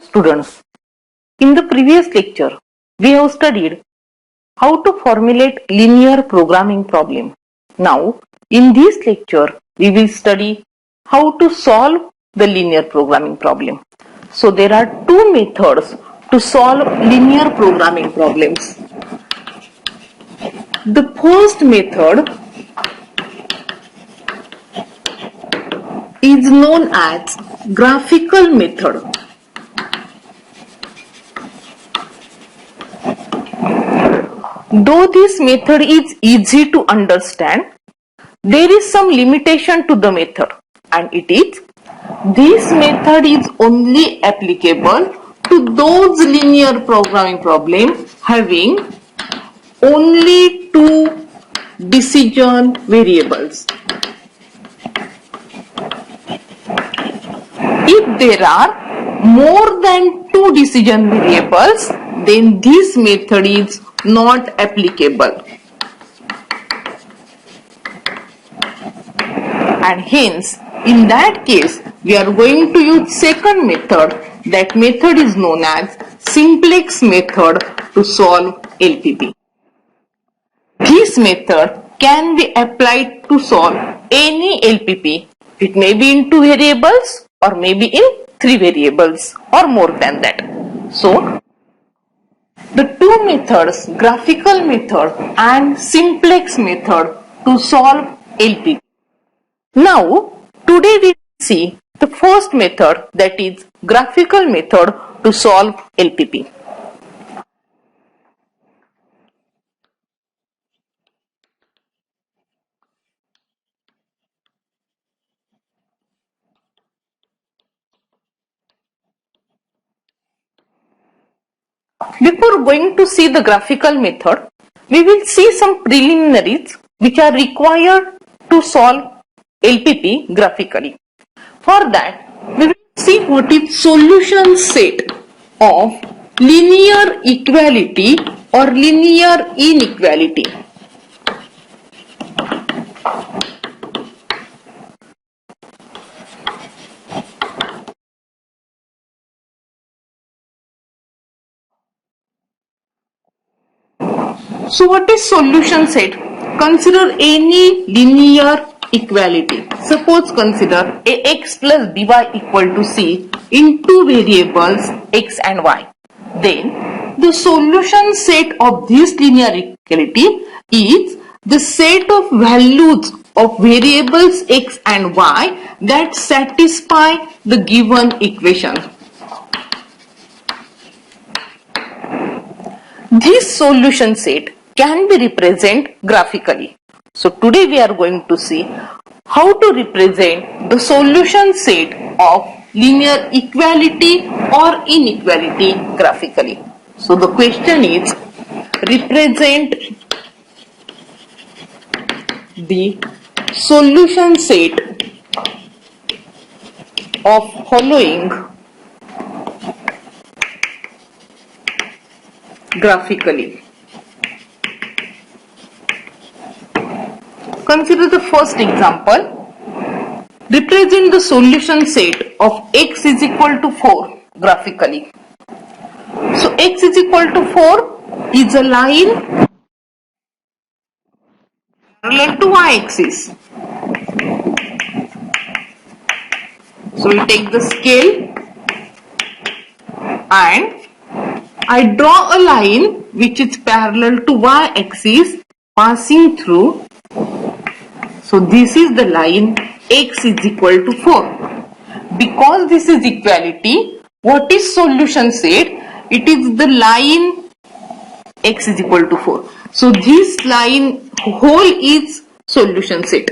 students, in the previous lecture, we have studied how to formulate linear programming problem. Now, in this lecture, we will study how to solve the linear programming problem. So, there are two methods to solve linear programming problems. The first method is known as graphical method. Though this method is easy to understand, there is some limitation to the method, and it is this method is only applicable to those linear programming problems having only two decision variables. If there are more than two decision variables, then this method is not applicable, and hence in that case we are going to use second method. That method is known as simplex method to solve LPP. This method can be applied to solve any LPP. It may be in two variables or maybe in three variables or more than that. So the two methods, graphical method and simplex method to solve LPP. Now, today we will see the first method, that is graphical method to solve LPP. Before going to see the graphical method, we will see some preliminaries which are required to solve LPP graphically. For that, we will see what is solution set of linear equality or linear inequality. So what is solution set? Consider any linear equality. Suppose consider ax plus by equal to c in two variables x and y. Then the solution set of this linear equality is the set of values of variables x and y that satisfy the given equation. This solution set can be represented graphically. So today we are going to see how to represent the solution set of linear equality or inequality graphically. So the question is, represent the solution set of following graphically. Consider the first example. Represent the solution set of x is equal to 4 graphically. So x is equal to 4 is a line parallel to y-axis. So we take the scale and I draw a line which is parallel to y-axis passing through. So this is the line x is equal to 4. Because this is equality, what is solution set? It is the line x is equal to 4. So this line whole is solution set.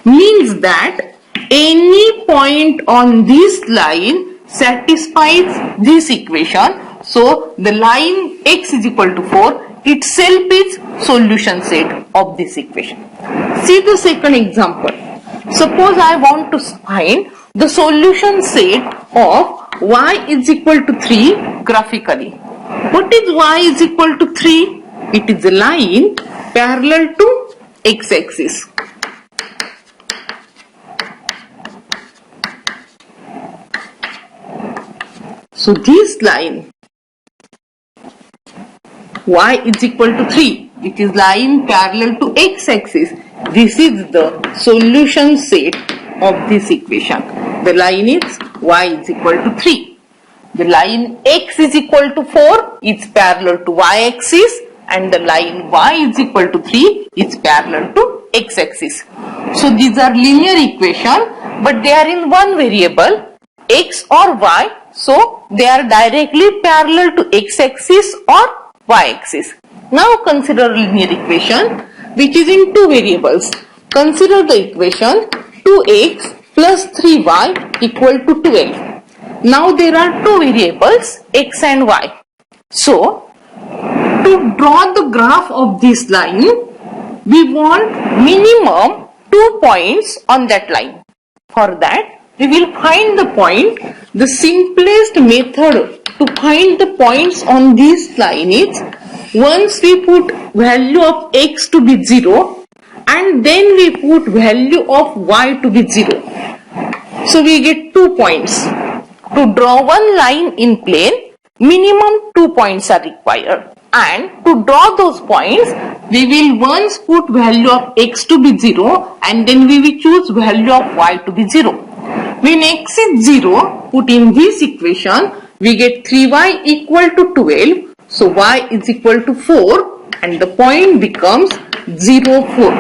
Means that any point on this line satisfies this equation. So the line x is equal to 4 itself is solution set of this equation. See the second example. Suppose I want to find the solution set of y is equal to 3 graphically. What is y is equal to 3? It is a line parallel to x-axis. So this line y is equal to 3, it is line parallel to x-axis. This is the solution set of this equation. The line is y is equal to 3. The line x is equal to 4 is parallel to y-axis, and the line y is equal to 3 is parallel to x-axis. So these are linear equation, but they are in one variable, x or y, so they are directly parallel to x-axis or y-axis. Now consider a linear equation which is in two variables. Consider the equation 2x plus 3y equal to 12. Now there are two variables, x and y. So to draw the graph of this line, we want minimum 2 points on that line. For that, we will find the point. The simplest method to find the points on this line is, once we put value of x to be 0 and then we put value of y to be 0. So we get 2 points. To draw one line in plane, minimum 2 points are required. And to draw those points, we will once put value of x to be 0 and then we will choose value of y to be 0. When x is 0, put in this equation, we get 3y equal to 12. So y is equal to 4 and the point becomes 0, 4.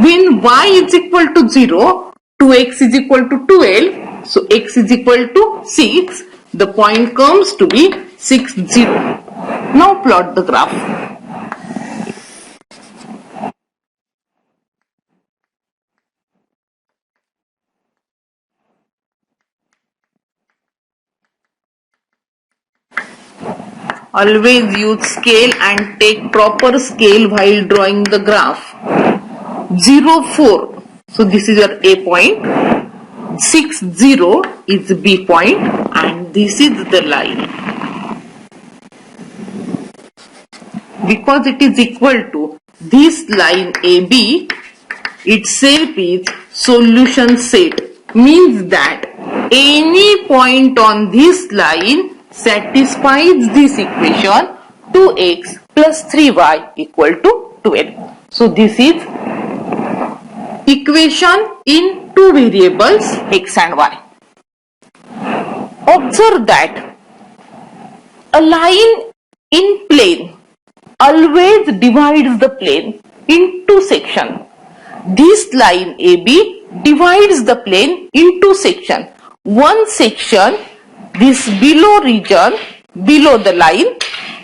When y is equal to 0, 2x is equal to 12. So x is equal to 6. The point comes to be 6, 0. Now plot the graph. Always use scale and take proper scale while drawing the graph. 0, 4. So this is your A point. 6, 0 is B point, and this is the line. Because it is equal to this line AB, itself is solution set. Means that any point on this line satisfies this equation 2x plus 3y equal to 12. So this is equation in two variables x and y. Observe that a line in plane always divides the plane in two sections. This line AB divides the plane in two sections. One section, this below region, below the line,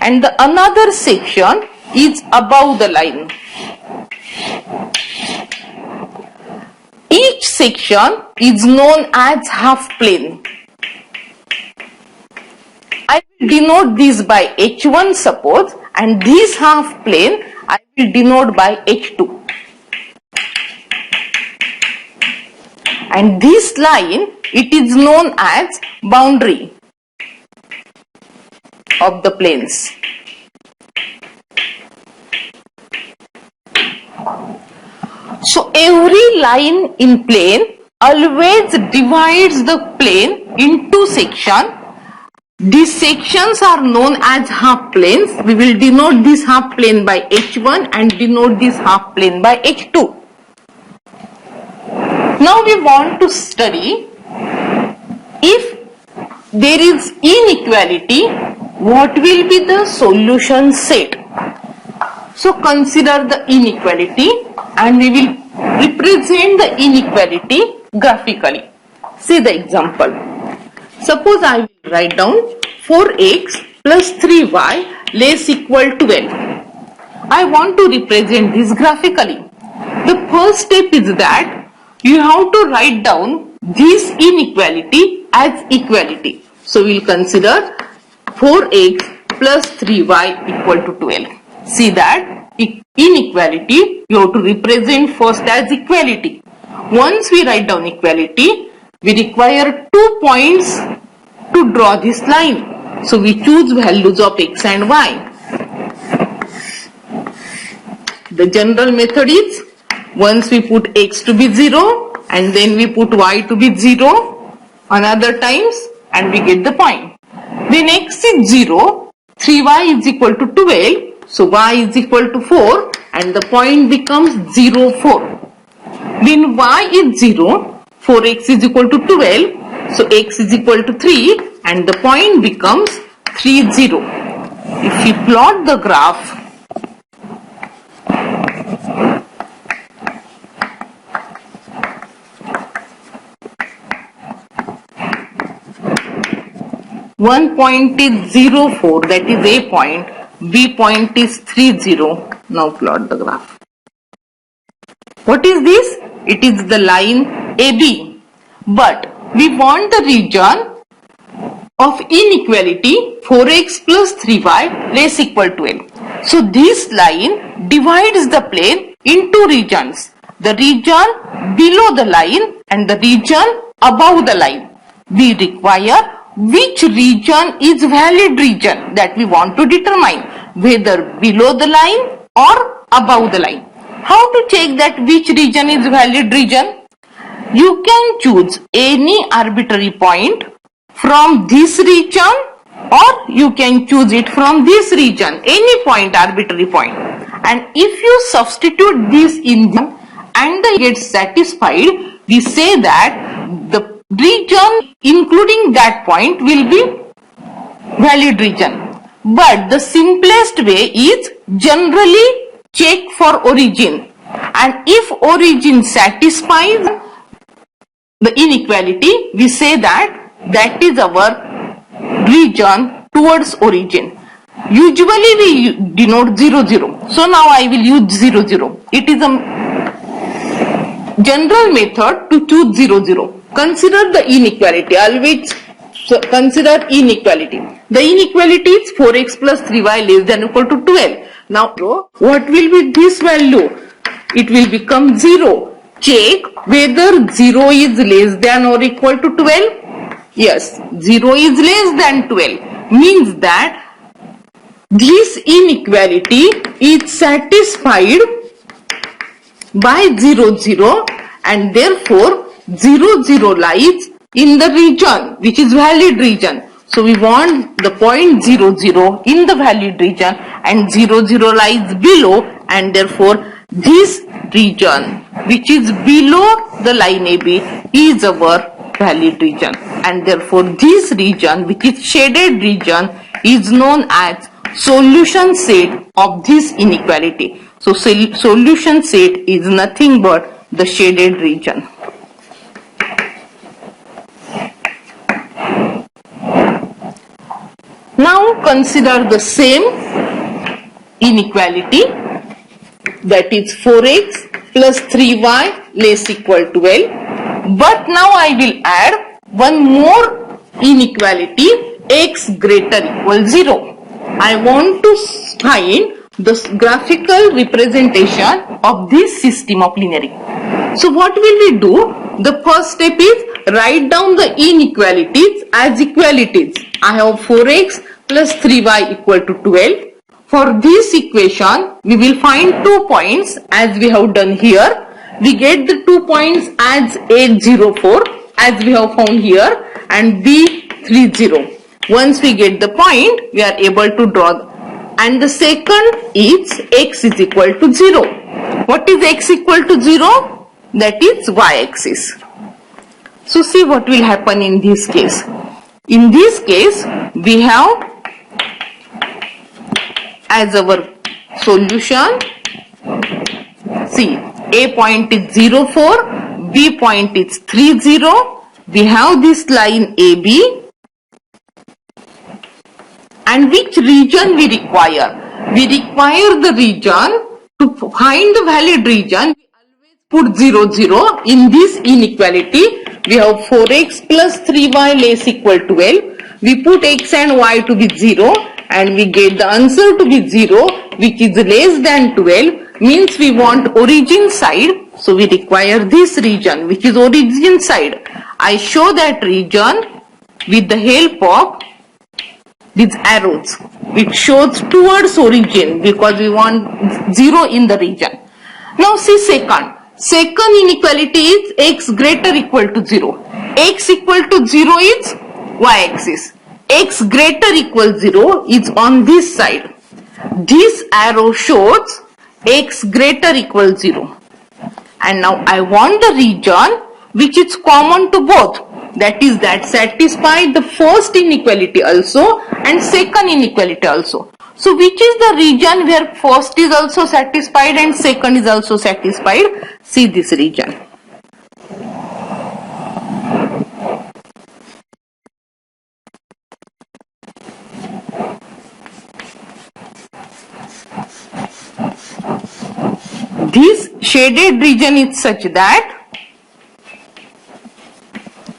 and the another section is above the line. Each section is known as half plane. I will denote this by H1 suppose, and this half plane I will denote by H2. And this line, it is known as boundary of the planes. So every line in plane always divides the plane in two sections. These sections are known as half planes. We will denote this half plane by H1 and denote this half plane by H2. Now we want to study if there is inequality, what will be the solution set. So consider the inequality and we will represent the inequality graphically. See the example. Suppose I will write down 4x plus 3y less equal to 12. I want to represent this graphically. The first step is that you have to write down this inequality as equality. So we will consider 4x plus 3y equal to 12. See that inequality you have to represent first as equality. Once we write down equality, we require 2 points to draw this line. So we choose values of x and y. The general method is, once we put x to be 0 and then we put y to be 0 another times and we get the point. Then x is 0, 3y is equal to 12, so y is equal to 4 and the point becomes 0, 4. Then y is 0, 4x is equal to 12, so x is equal to 3 and the point becomes 3, 0. If we plot the graph, one point is 0, 4, that is A point, B point is 3, 0. Now plot the graph. What is this? It is the line AB. But we want the region of inequality 4x plus 3y less equal to 12. So this line divides the plane into regions. The region below the line and the region above the line. We require which region is valid region that we want to determine, whether below the line or above the line. How to check that which region is valid region? You can choose any arbitrary point from this region or you can choose it from this region, any point, arbitrary point. And if you substitute this in them and they get satisfied, we say that the region including that point will be valid region. But the simplest way is generally check for origin, and if origin satisfies the inequality, we say that that is our region towards origin. Usually we denote 0, 0. So now I will use 0, 0. It is a general method to choose 0, 0. Consider the inequality. Always consider inequality. The inequality is 4x plus 3y less than or equal to 12. Now what will be this value? It will become 0. Check whether 0 is less than or equal to 12. Yes, 0 is less than 12. Means that this inequality is satisfied by 0, 0 and therefore 0, 0 lies in the region which is valid region. So we want the point 0, 0 in the valid region and 0, 0 lies below, and therefore this region which is below the line AB is our valid region, and therefore this region which is shaded region is known as solution set of this inequality. So solution set is nothing but the shaded region. Now consider the same inequality, that is 4x plus 3y less equal to 12. But now I will add one more inequality, x greater equal 0. I want to find the graphical representation of this system of linearity. So what will we do? The first step is write down the inequalities as equalities. I have 4x plus 3y equal to 12. For this equation, we will find 2 points as we have done here. We get the 2 points as A04 as we have found here and B30. Once we get the point, we are able to draw. And the second is x is equal to 0. What is x equal to 0? That is y-axis. So see what will happen in this case. In this case, we have as our solution, see, A point is 0, 4, B point is 3, 0. We have this line AB. And which region we require? We require the region to find the valid region. We always put 0, 0. In this inequality, we have 4x plus 3y less equal to 12. We put x and y to be 0 and we get the answer to be 0, which is less than 12. Means we want origin side. So we require this region which is origin side. I show that region with the help of these arrows, which shows towards origin because we want 0 in the region. Now see second. Second inequality is x greater equal to 0. X equal to 0 is y-axis. x greater equal 0 is on this side. This arrow shows x greater equal 0. And now I want the region which is common to both. That is, that satisfies the first inequality also and second inequality also. So which is the region where first is also satisfied and second is also satisfied? See this region. This shaded region is such that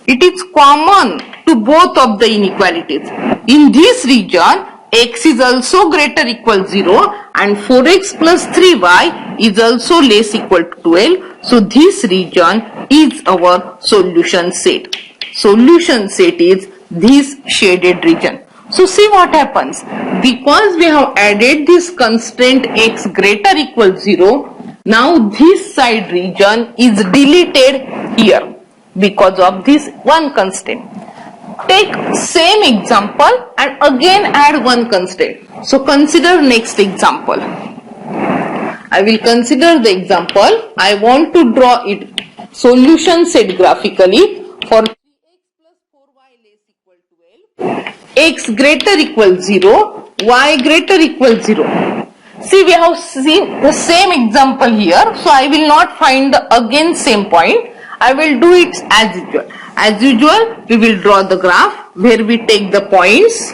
it is common to both of the inequalities. In this region, x is also greater equal 0 and 4x plus 3y is also less equal to 12. So this region is our solution set. Solution set is this shaded region. So see what happens. Because we have added this constraint x greater equal 0, now this side region is deleted here because of this one constraint. Take same example and again add one constraint. So consider next example. I will consider the example. I want to draw it solution set graphically for 3x plus 4y less equal to 12, x greater equal 0, y greater equal 0. See, we have seen the same example here, so I will not find the again same point. I will do it as usual. As usual, we will draw the graph where we take the points.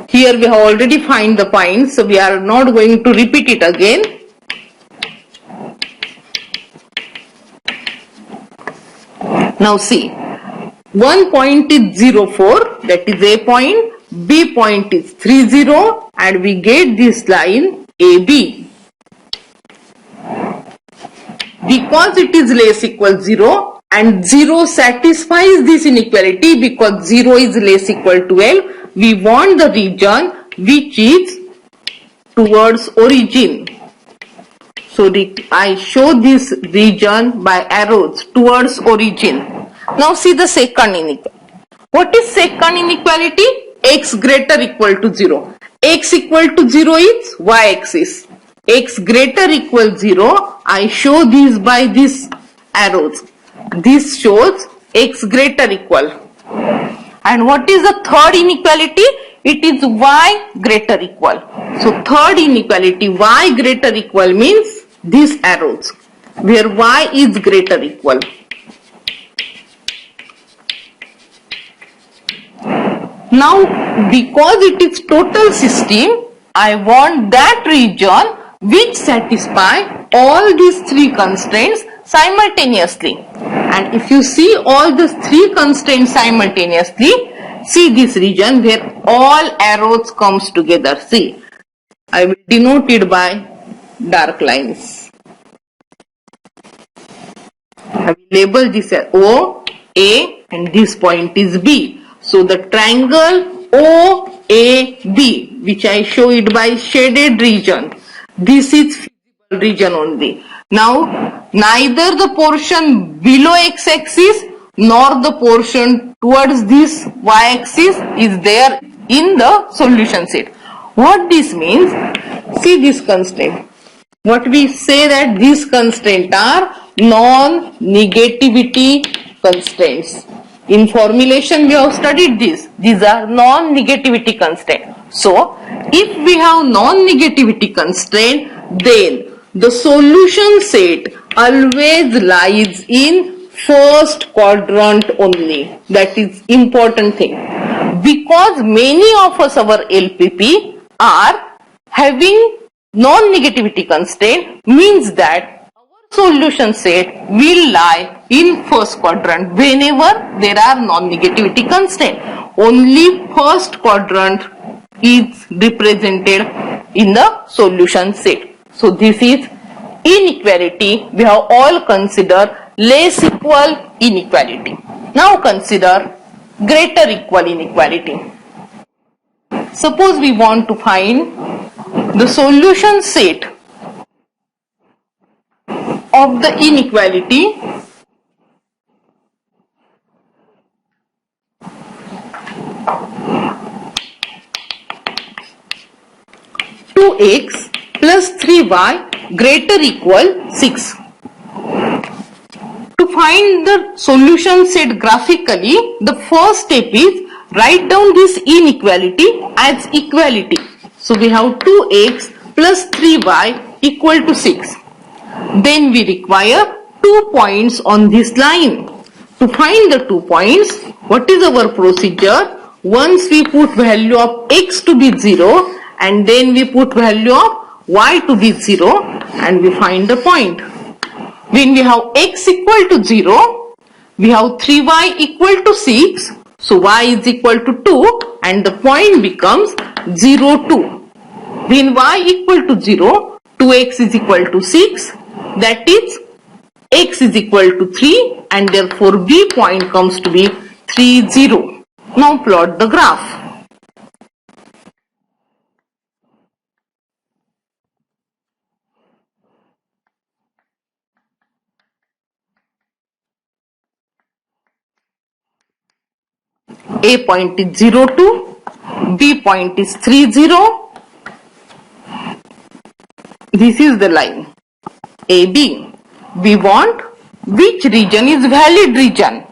Here we have already find the points, so we are not going to repeat it again. Now see, one point is 0, 4, that is A point. B point is 3, 0, and we get this line AB. Because it is less equal 0 and 0 satisfies this inequality because 0 is less equal to 12, we want the region which is towards origin. So I show this region by arrows towards origin. Now see the second inequality. What is second inequality? X greater equal to 0. X equal to 0 is y-axis. X greater equal 0, I show these by these arrows. This shows x greater equal. And what is the third inequality? It is y greater equal. So third inequality, y greater equal means these arrows where y is greater equal. Now because it is total system, I want that region which satisfy all these three constraints simultaneously. And if you see all these three constraints simultaneously, see this region where all arrows comes together. See, I will denote it by dark lines. I will label this as O, A, and this point is B. So the triangle OAB, which I show it by shaded region, this is feasible region only. Now neither the portion below x-axis nor the portion towards this y-axis is there in the solution set. What this means? See this constraint. What we say that these constraints are non-negativity constraints. In formulation we have studied this. These are non-negativity constraints. So if we have non-negativity constraint, then the solution set always lies in first quadrant only. That is important thing. Because many of us, our LPP, are having non-negativity constraint, means that solution set will lie in first quadrant whenever there are non-negativity constraint. Only first quadrant is represented in the solution set. So this is inequality. We have all considered less equal inequality. Now consider greater equal inequality. Suppose we want to find the solution set of the inequality 2x plus 3y greater equal 6. To find the solution set graphically, the first step is write down this inequality as equality. So we have 2x plus 3y equal to 6. Then we require 2 points on this line. To find the 2 points, what is our procedure? Once we put value of x to be 0 and then we put value of y to be 0 and we find the point. When we have x equal to 0, we have 3y equal to 6. So y is equal to 2 and the point becomes 0, 2. When y equal to 0, 2x is equal to 6. That is x is equal to 3 and therefore B point comes to be 3, 0. Now plot the graph. A point is 0, 2, B point is 3, 0. This is the line AB. We want which region is valid region,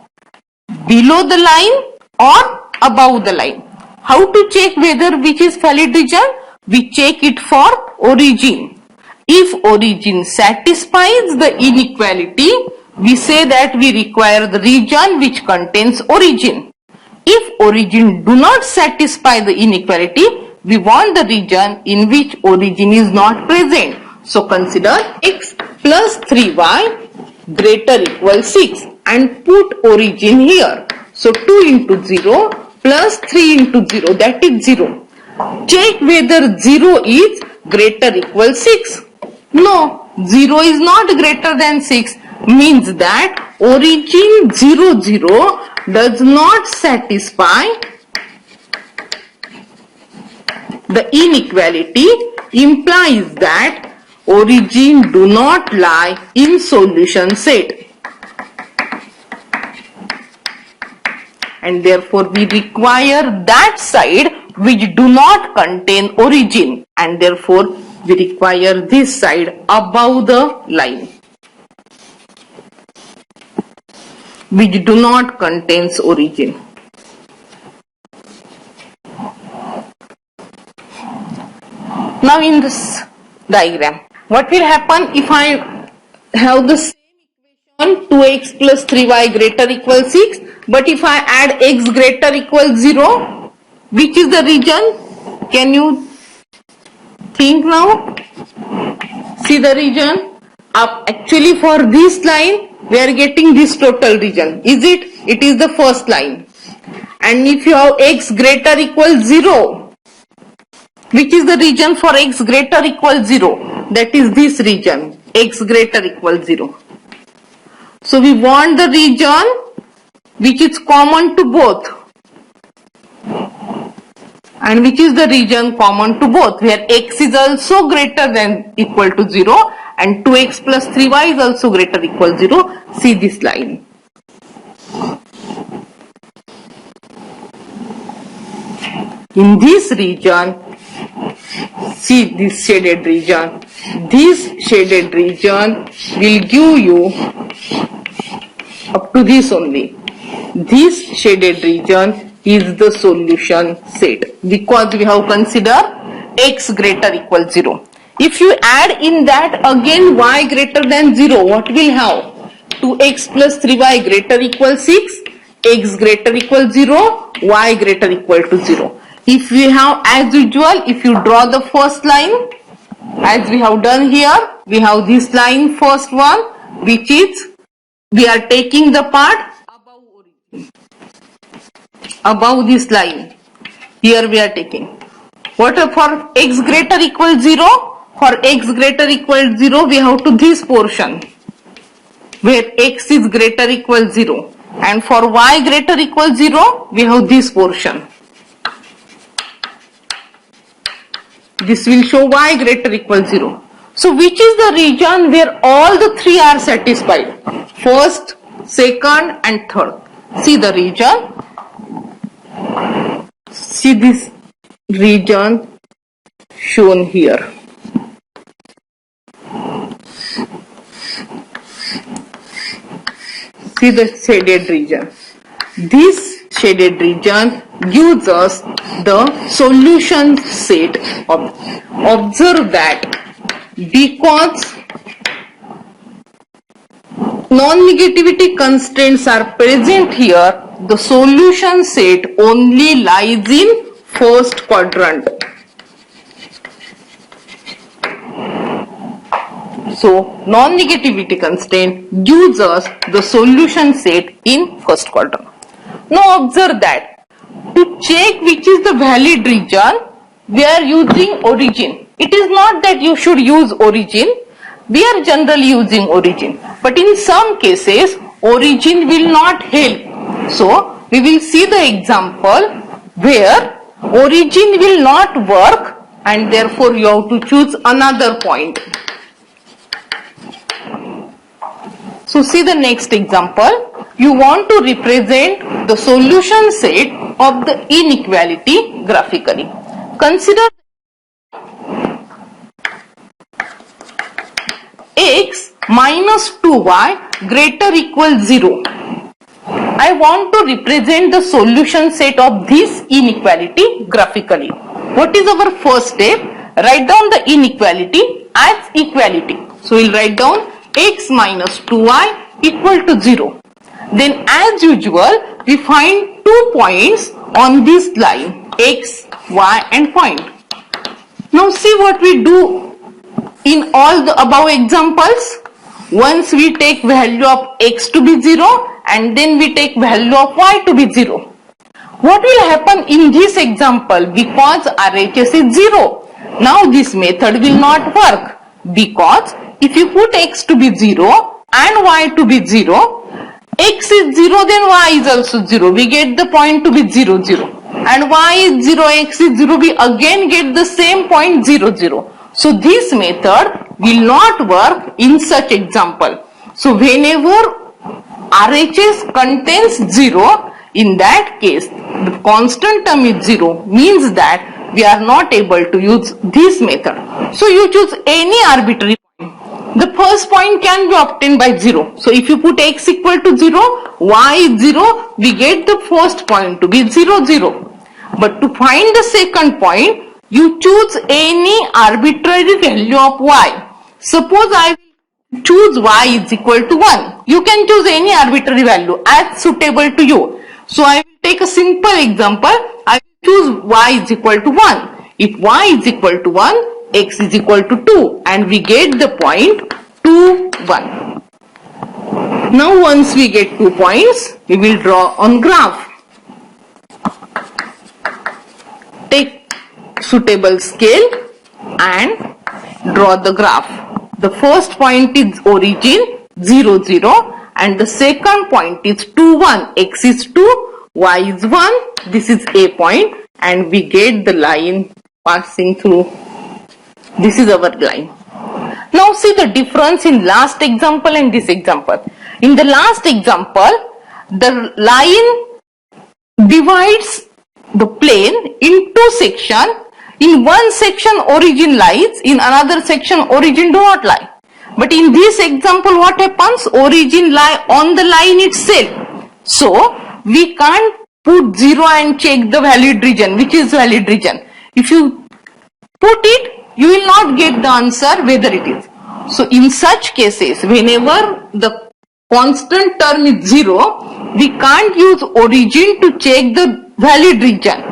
below the line or above the line. How to check whether which is valid region? We check it for origin. If origin satisfies the inequality, we say that we require the region which contains origin. If origin do not satisfy the inequality, we want the region in which origin is not present. So consider x plus 3y greater equal 6 and put origin here. So 2 into 0 plus 3 into 0, that is 0. Check whether 0 is greater equal 6. No, 0 is not greater than 6, means that origin 0, 0 does not satisfy the inequality, implies that origin do not lie in solution set. And therefore we require that side which do not contain origin and therefore we require this side above the line which do not contains origin. Now in this diagram, what will happen if I have the same equation 2x plus 3y greater equal 6, but if I add x greater equal 0, which is the region? Can you think now? See the region? Actually for this line, we are getting this total region. Is it? It is the first line. And if you have x greater equal 0, which is the region for x greater equal 0? That is this region, x greater equal 0. So we want the region which is common to both. And which is the region common to both, where x is also greater than equal to 0 and 2x plus 3y is also greater equal 0. See this line. In this region, see this shaded region. This shaded region will give you up to this only. This shaded region is the solution set because we have considered x greater equal 0. If you add in that again y greater than 0, what will have? 2x plus 3y greater equal 6, x greater equal 0, y greater equal to 0. If we have, as usual, if you draw the first line, as we have done here, we have this line, first one, which is, we are taking the part above origin, above this line. Here we are taking. What for x greater equal 0? For x greater equal 0, we have to this portion, where x is greater equal 0. And for y greater equal 0, we have this portion. This will show y greater equal 0. So which is the region where all the three are satisfied? First, second and third. See the region. See this region shown here. See the shaded region. This shaded region gives us the solution set. Observe that because non-negativity constraints are present here, the solution set only lies in first quadrant. So, non-negativity constraint gives us the solution set in first quadrant. Now observe that to check which is the valid region, we are using origin. It is not that you should use origin. We are generally using origin. But in some cases, origin will not help. So, we will see the example where origin will not work and therefore you have to choose another point. So see the next example. You want to represent the solution set of the inequality graphically. Consider x minus 2y greater equals 0. I want to represent the solution set of this inequality graphically. What is our first step? Write down the inequality as equality. So we'll write down x minus 2y equal to 0. Then as usual, we find 2 points on this line, x, y and point. Now see what we do in all the above examples. Once we take value of x to be 0 and then we take value of y to be 0. What will happen in this example? Because RHS is 0. Now this method will not work because if you put x to be 0 and y to be 0, x is 0 then y is also 0. We get the point to be 0, 0. And y is 0, x is 0. We again get the same point 0, 0. So this method will not work in such example. So whenever RHS contains 0, in that case the constant term is 0, means that we are not able to use this method. So you choose any arbitrary point. The first point can be obtained by 0. So if you put x equal to 0, y is 0, we get the first point to be 0, 0. But to find the second point, you choose any arbitrary value of y. Suppose I will choose y is equal to 1. You can choose any arbitrary value as suitable to you. So I will take a simple example. I will choose y is equal to 1. If y is equal to 1, x is equal to 2 and we get the point 2, 1. Now once we get 2 points, we will draw on graph. Take suitable scale and draw the graph. The first point is origin 0, 0 and the second point is 2, 1. X is 2, y is 1. This is a point and we get the line passing through. This is our line. Now see the difference in last example and this example. In the last example, the line divides the plane in two sections. In one section origin lies, in another section origin do not lie. But in this example what happens? Origin lie on the line itself. So we can't put 0 and check the valid region, which is valid region. If you put it, you will not get the answer whether it is. So in such cases, whenever the constant term is 0, we can't use origin to check the valid region.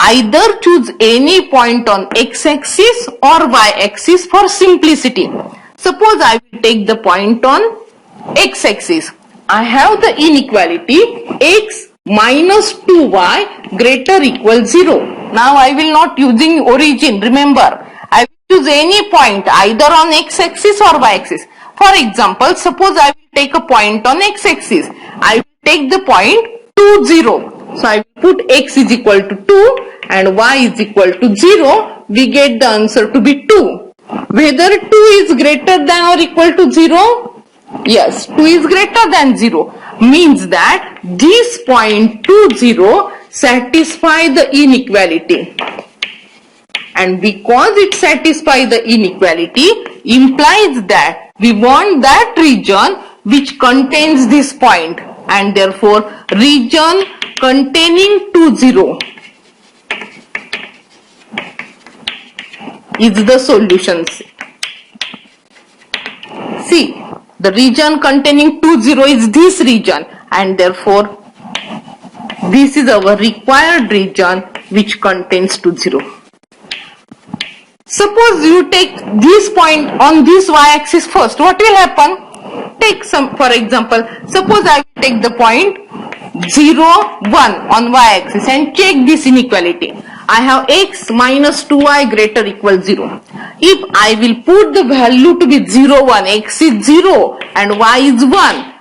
Either choose any point on x-axis or y-axis for simplicity. Suppose I will take the point on x-axis. I have the inequality x minus 2y greater equals 0. Now I will not using origin. Remember, I will choose any point either on x-axis or y-axis. For example, suppose I will take a point on x-axis. I will take the point 2, 0. So I will put x is equal to 2 and y is equal to 0. We get the answer to be 2. Whether 2 is greater than or equal to 0? Yes, 2 is greater than 0. Means that this point 2, 0 satisfies the inequality. And because it satisfies the inequality, implies that we want that region which contains this point, and therefore region containing 2, 0 is the solution. See, the region containing 2, 0 is this region, and therefore this is our required region which contains 2, 0. Suppose you take this point on this y-axis first. What will happen? Take some, for example, suppose I will take the point 0, 1 on y-axis and check this inequality. I have x minus 2y greater equal 0. If I will put the value to be 0, 1, x is 0 and y is 1,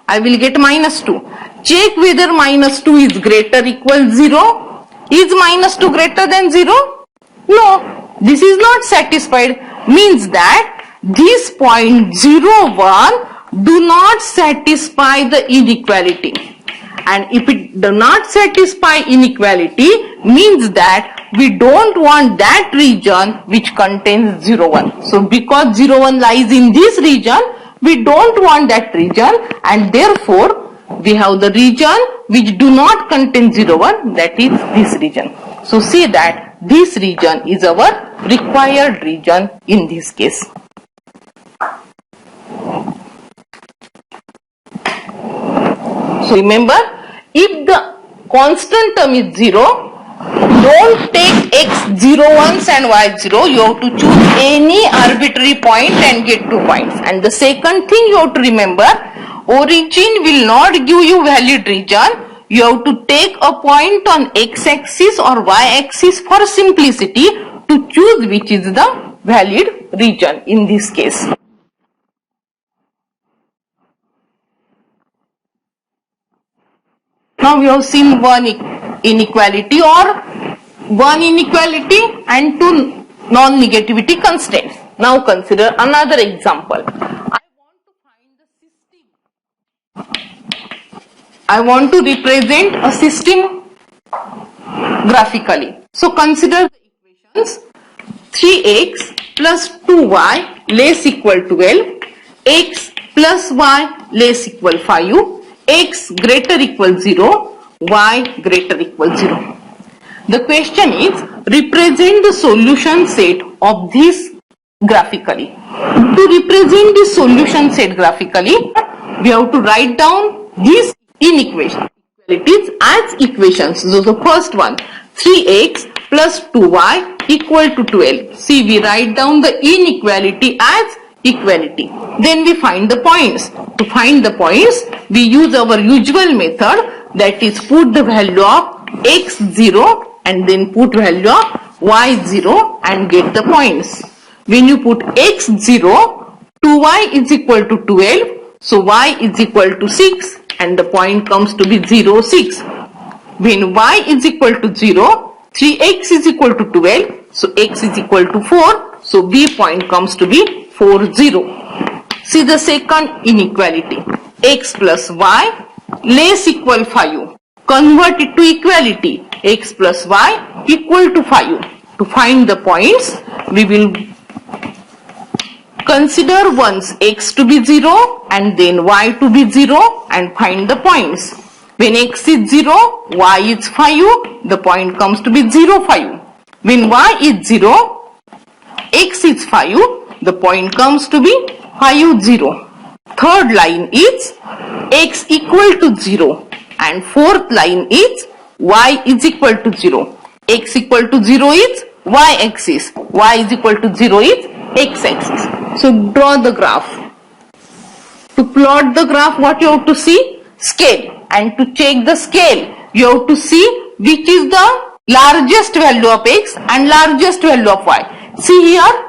I will get minus 2. Check whether minus 2 is greater equal 0. Is minus 2 greater than 0? No. This is not satisfied, means that this point 0, 1 do not satisfy the inequality. And if it does not satisfy inequality, means that we don't want that region which contains 0, 1. So because 0, 1 lies in this region, we don't want that region, and therefore we have the region which do not contain 0, 1, that is this region. So see that this region is our required region in this case. So remember, if the constant term is 0, don't take x 0 once and y 0. You have to choose any arbitrary point and get 2 points. And the second thing you have to remember, origin will not give you valid region. You have to take a point on x-axis or y-axis for simplicity to choose which is the valid region in this case. Now we have seen one inequality and 2 non-negativity constraints. Now consider another example. I want to represent a system graphically. So consider the equations: 3x plus 2y less equal 12, x plus y less equal 5, x greater equal 0, y greater equal 0. The question is, represent the solution set of this graphically. To represent this solution set graphically, we have to write down these inequalities as equations. So the first one, 3x plus 2y equal to 12. See, we write down the inequality as equality. Then we find the points. To find the points, we use our usual method, that is put the value of x 0 and then put value of y 0 and get the points. When you put x 0, 2y is equal to 12, so y is equal to 6 and the point comes to be 0, 6. When y is equal to 0, 3x is equal to 12, so x is equal to 4, so b point comes to be 4, 0. See the second inequality, x plus y less equal 5. Convert it to equality, x plus y equal to 5. To find the points, we will consider once x to be 0 and then y to be 0 and find the points. When x is 0, y is 5, the point comes to be 0, 5. When y is 0, x is 5, the point comes to be 5, 0. Third line is x equal to 0 and fourth line is y is equal to 0. X equal to 0 is y-axis, y is equal to 0 is x-axis. So draw the graph. To plot the graph, what you have to see? Scale. And to check the scale, you have to see which is the largest value of x and largest value of y. See here,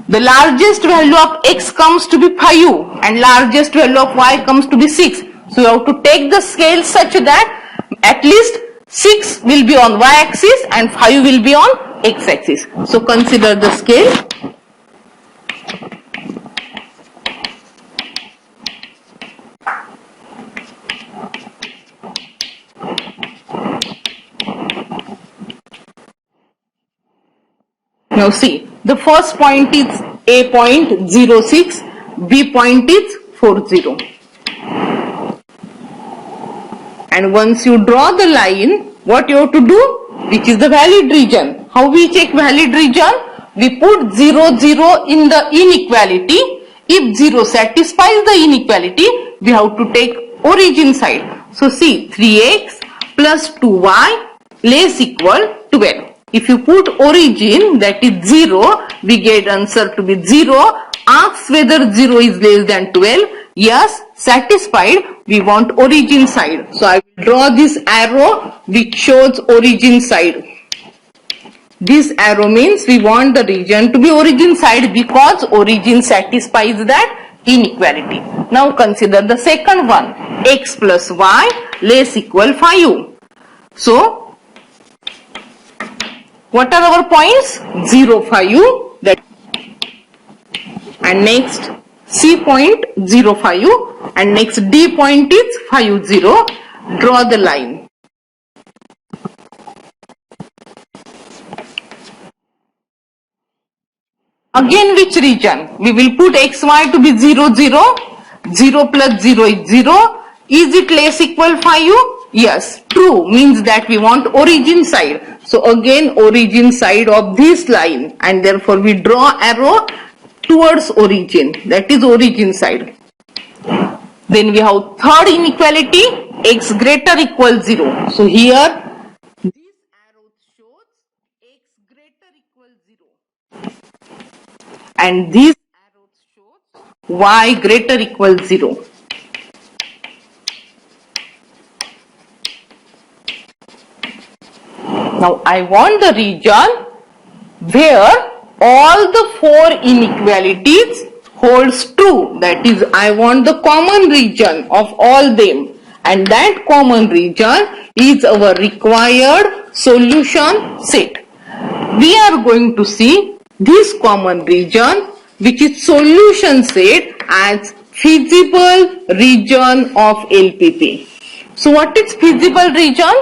the largest value of x comes to be 5 and largest value of y comes to be 6. So you have to take the scale such that at least 6 will be on y-axis and 5 will be on x-axis. So consider the scale. Now see, the first point is A point 0, 6, B point is 4, 0. And once you draw the line, what you have to do? Which is the valid region. How we check valid region? We put 0, 0 in the inequality. If 0 satisfies the inequality, we have to take origin side. So see, 3x plus 2y less equal 12. If you put origin, that is 0, we get answer to be 0. Asks whether 0 is less than 12. Yes, satisfied. We want origin side. So I will draw this arrow which shows origin side. This arrow means we want the region to be origin side because origin satisfies that inequality. Now consider the second one. X plus y less equal 5. So what are our points? 0, 5. That, and next C point 0, 5, and next D point is 5, 0. Draw the line. Again, which region? We will put xy to be 0, 0. 0 plus 0 is 0. Is it less equal 5? Yes, true, means that we want origin side. So again, origin side of this line, and therefore we draw arrow towards origin, that is origin side. Then we have third inequality, x greater equal 0. So here this arrow shows x greater equal 0 and this arrow shows y greater equal 0. Now I want the region where all the 4 inequalities holds true. That is, I want the common region of all them, and that common region is our required solution set. We are going to see this common region, which is solution set, as feasible region of LPP. So what is feasible region?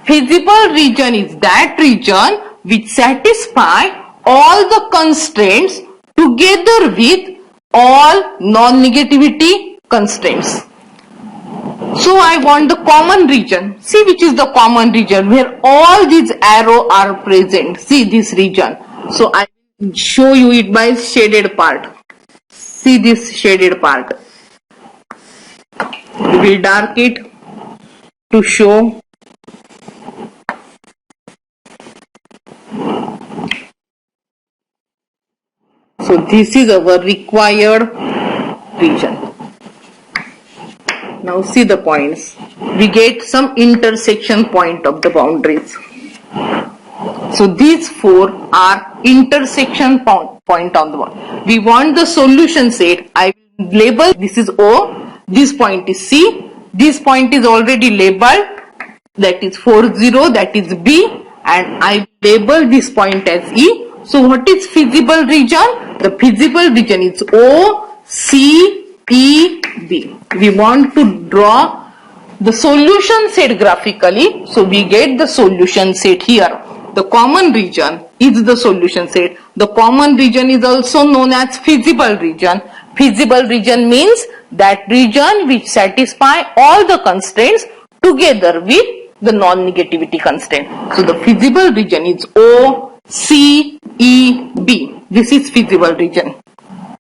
Feasible region is that region which satisfy all the constraints together with all non-negativity constraints. So I want the common region. See which is the common region where all these arrows are present. See this region. So I will show you it by shaded part. See this shaded part. We will dark it to show. So this is our required region. Now see the points. We get some intersection point of the boundaries. So these 4 are intersection point on the boundary. We want the solution set. I will label, this is O, this point is C, this point is already labeled, that is 4, 0, that is B, and I label this point as E. So what is feasible region? The feasible region is O, C, E, B. We want to draw the solution set graphically. So we get the solution set here. The common region is the solution set. The common region is also known as feasible region. Feasible region means that region which satisfy all the constraints together with the non-negativity constraint. So the feasible region is O, C, E, B. This is feasible region.